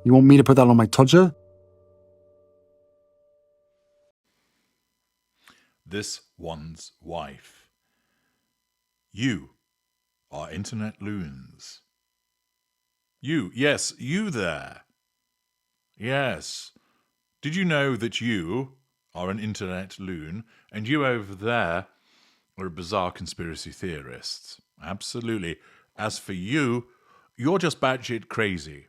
You want me to put that on my todger? This one's wife. You are internet loons. You, yes, you there. Yes. Did you know that you are an internet loon and you over there are a bizarre conspiracy theorist? Absolutely. As for you, you're just batshit crazy.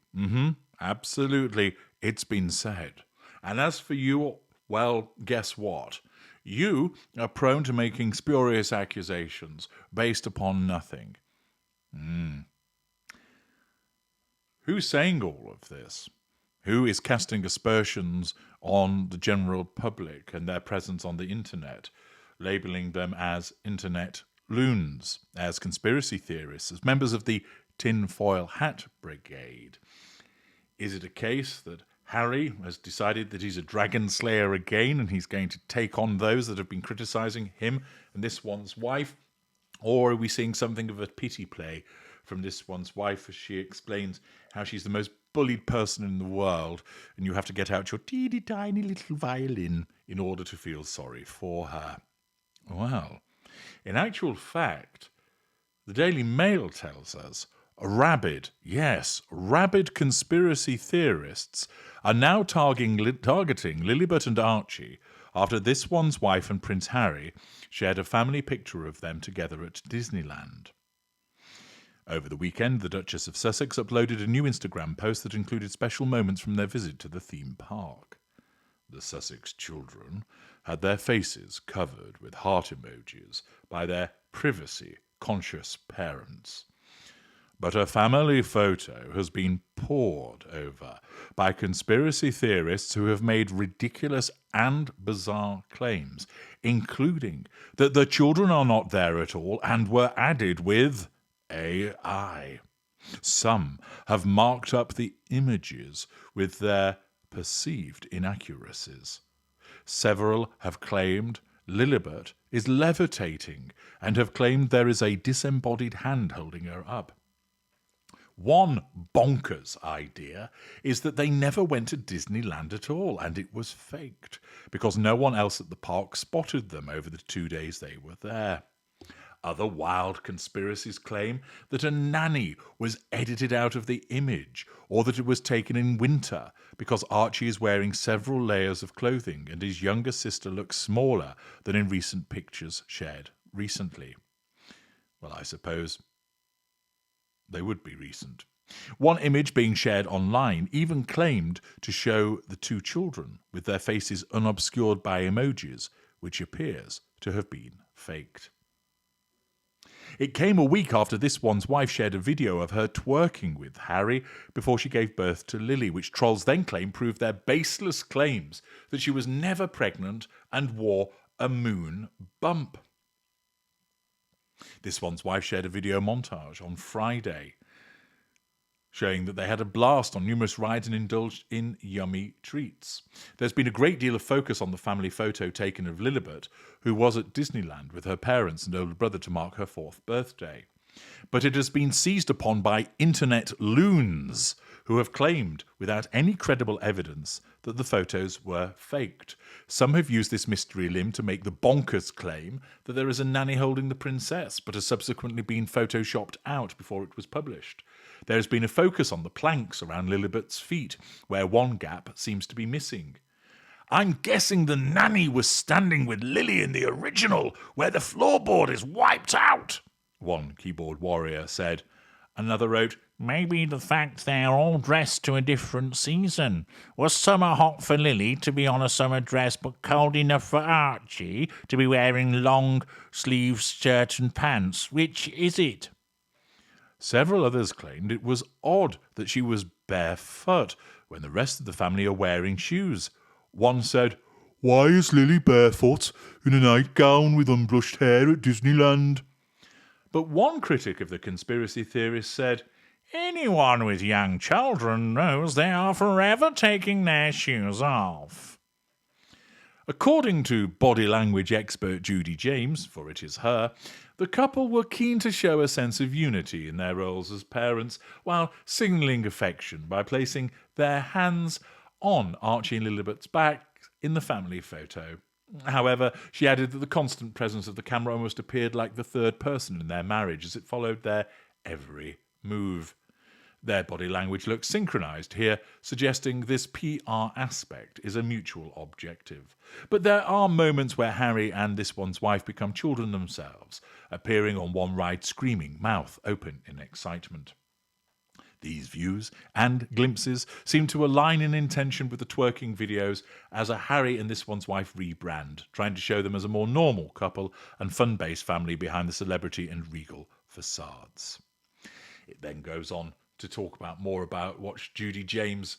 Absolutely. It's been said. And as for you, well, guess what? You are prone to making spurious accusations based upon nothing. Who's saying all of this? Who is casting aspersions on the general public and their presence on the internet, labeling them as internet loons, as conspiracy theorists, as members of the tinfoil hat brigade? Is it a case that Harry has decided that he's a dragon slayer again and he's going to take on those that have been criticising him and this one's wife? Or are we seeing something of a pity play from this one's wife as she explains how she's the most bullied person in the world and you have to get out your teeny tiny little violin in order to feel sorry for her? Well, in actual fact, the Daily Mail tells us rabid conspiracy theorists are now targeting Lilibet and Archie after this one's wife and Prince Harry shared a family picture of them together at Disneyland. Over the weekend, the Duchess of Sussex uploaded a new Instagram post that included special moments from their visit to the theme park. The Sussex children had their faces covered with heart emojis by their privacy-conscious parents. But a family photo has been pored over by conspiracy theorists who have made ridiculous and bizarre claims, including that the children are not there at all and were added with AI. Some have marked up the images with their perceived inaccuracies. Several have claimed Lilibet is levitating and have claimed there is a disembodied hand holding her up. One bonkers idea is that they never went to Disneyland at all and it was faked because no one else at the park spotted them over the 2 days they were there. Other wild conspiracies claim that a nanny was edited out of the image or that it was taken in winter because Archie is wearing several layers of clothing and his younger sister looks smaller than in recent pictures shared recently. Well, I suppose they would be recent. One image being shared online even claimed to show the two children with their faces unobscured by emojis, which appears to have been faked. It came a week after this one's wife shared a video of her twerking with Harry before she gave birth to Lily, which trolls then claim proved their baseless claims that she was never pregnant and wore a moon bump. This one's wife shared a video montage on Friday showing that they had a blast on numerous rides and indulged in yummy treats. There's been a great deal of focus on the family photo taken of Lilibet, who was at Disneyland with her parents and older brother to mark her 4th birthday. But it has been seized upon by internet loons, who have claimed, without any credible evidence, that the photos were faked. Some have used this mystery limb to make the bonkers claim that there is a nanny holding the princess, but has subsequently been photoshopped out before it was published. There has been a focus on the planks around Lilibet's feet, where one gap seems to be missing. "I'm guessing the nanny was standing with Lily in the original, where the floorboard is wiped out," one keyboard warrior said. Another wrote, "Maybe the fact they're all dressed to a different season. Was summer hot for Lily to be on a summer dress, but cold enough for Archie to be wearing long sleeves shirt and pants? Which is it?" Several others claimed it was odd that she was barefoot when the rest of the family are wearing shoes. One said, "Why is Lily barefoot in a nightgown with unbrushed hair at Disneyland?" But one critic of the conspiracy theorists said, "Anyone with young children knows they are forever taking their shoes off." According to body language expert Judy James, for it is her, The couple were keen to show a sense of unity in their roles as parents while signalling affection by placing their hands on Archie and Lilibet's back in the family photo. However, she added that the constant presence of the camera almost appeared like the third person in their marriage as it followed their every move. Their body language looks synchronized here, suggesting this PR aspect is a mutual objective. But there are moments where Harry and this one's wife become children themselves, appearing on one ride screaming, mouth open in excitement. These views and glimpses seem to align in intention with the twerking videos as a Harry and this one's wife rebrand, trying to show them as a more normal couple and fun-based family behind the celebrity and regal facades. It then goes on to talk more about what Judy James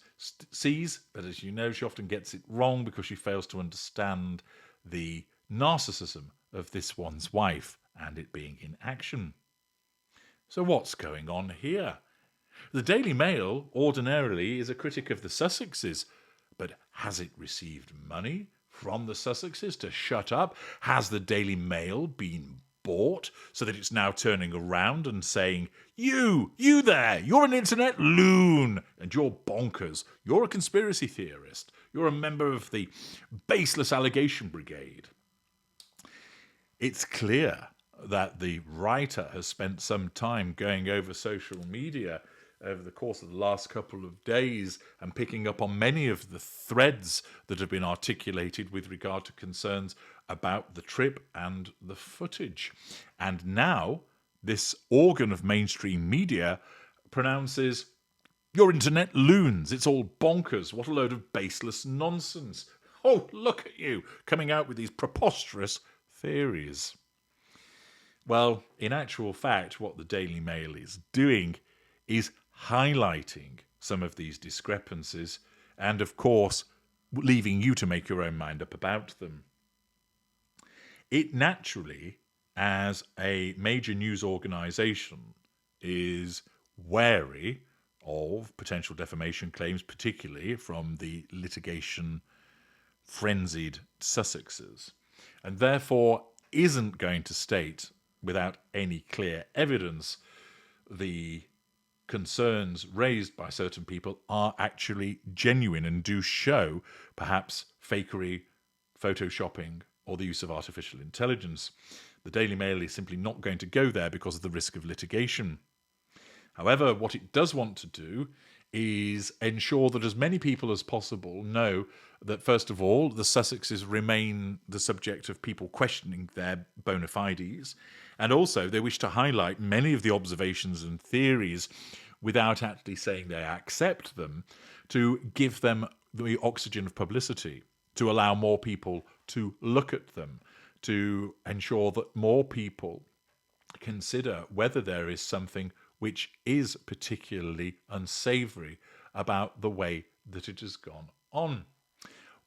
sees, but as you know, she often gets it wrong because she fails to understand the narcissism of this one's wife and it being in action. So what's going on here? The Daily Mail ordinarily is a critic of the Sussexes, but has it received money from the Sussexes to shut up? Has the Daily Mail been bought so that it's now turning around and saying, you there, you're an internet loon and you're bonkers, you're a conspiracy theorist, you're a member of the baseless allegation brigade? It's clear that the writer has spent some time going over social media over the course of the last couple of days and picking up on many of the threads that have been articulated with regard to concerns about the trip and the footage. And now this organ of mainstream media pronounces, "You're internet loons, it's all bonkers, what a load of baseless nonsense. Oh, look at you, coming out with these preposterous theories." Well, in actual fact, what the Daily Mail is doing is highlighting some of these discrepancies and, of course, leaving you to make your own mind up about them. It naturally, as a major news organisation, is wary of potential defamation claims, particularly from the litigation-frenzied Sussexes, and therefore isn't going to state, without any clear evidence, the concerns raised by certain people are actually genuine and do show perhaps fakery, photoshopping, or the use of artificial intelligence. The Daily Mail is simply not going to go there because of the risk of litigation. However, what it does want to do is ensure that as many people as possible know that, first of all, the Sussexes remain the subject of people questioning their bona fides, and also they wish to highlight many of the observations and theories without actually saying they accept them, to give them the oxygen of publicity, to allow more people to look at them, to ensure that more people consider whether there is something which is particularly unsavoury about the way that it has gone on.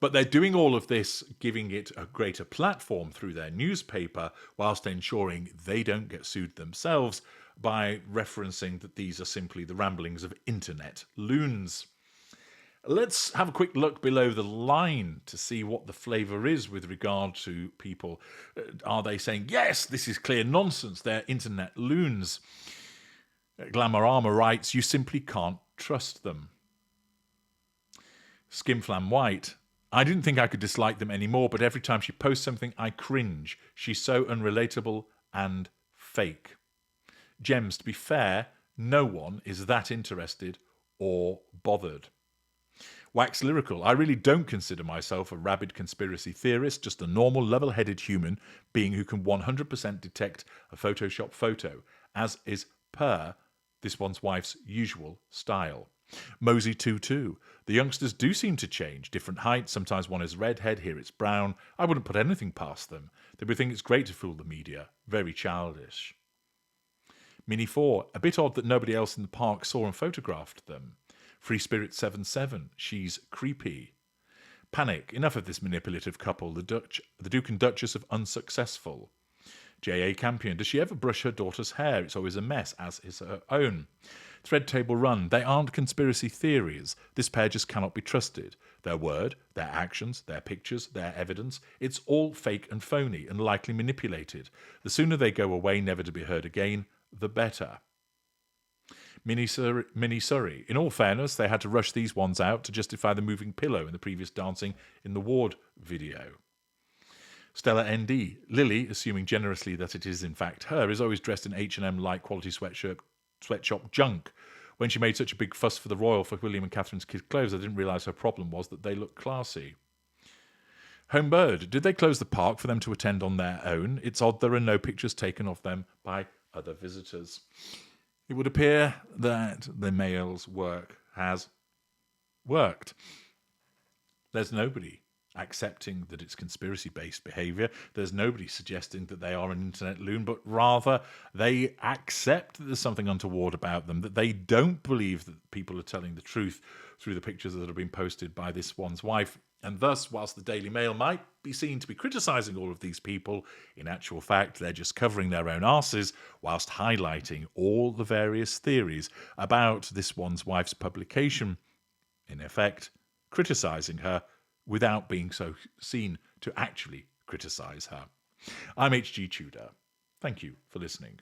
But they're doing all of this, giving it a greater platform through their newspaper, whilst ensuring they don't get sued themselves by referencing that these are simply the ramblings of internet loons. Let's have a quick look below the line to see what the flavour is with regard to people. Are they saying, yes, this is clear nonsense, they're internet loons? Glamour Armour writes, you simply can't trust them. Skimflam White, I didn't think I could dislike them anymore, but every time she posts something, I cringe. She's so unrelatable and fake. Gems, to be fair, no one is that interested or bothered. Wax Lyrical, I really don't consider myself a rabid conspiracy theorist, just a normal, level-headed human being who can 100% detect a Photoshop photo, as is per this one's wife's usual style. Mosey22, the youngsters do seem to change, different heights, sometimes one is redhead, here it's brown. I wouldn't put anything past them. They would think it's great to fool the media, very childish. Mini4, a bit odd that nobody else in the park saw and photographed them. Free Spirit 77, she's creepy. Panic, enough of this manipulative couple, the Duke and Duchess of Unsuccessful. J.A. Campion, does she ever brush her daughter's hair? It's always a mess, as is her own. Thread table run. They aren't conspiracy theories. This pair just cannot be trusted. Their word, their actions, their pictures, their evidence, it's all fake and phony and likely manipulated. The sooner they go away, never to be heard again, the better. Mini Surrey. In all fairness, they had to rush these ones out to justify the moving pillow in the previous Dancing in the Ward video. Stella ND. Lily, assuming generously that it is in fact her, is always dressed in H&M light quality sweatshop junk. When she made such a big fuss for the royal for William and Catherine's kids' clothes, I didn't realise her problem was that they look classy. Homebird. Did they close the park for them to attend on their own? It's odd there are no pictures taken of them by other visitors. It would appear that the Mail's work has worked. There's nobody accepting that it's conspiracy-based behaviour. There's nobody suggesting that they are an internet loon, but rather they accept that there's something untoward about them, that they don't believe that people are telling the truth through the pictures that have been posted by this one's wife. And thus, whilst the Daily Mail might be seen to be criticising all of these people, in actual fact, they're just covering their own arses whilst highlighting all the various theories about this one's wife's publication, in effect, criticising her without being so seen to actually criticise her. I'm H.G. Tudor. Thank you for listening.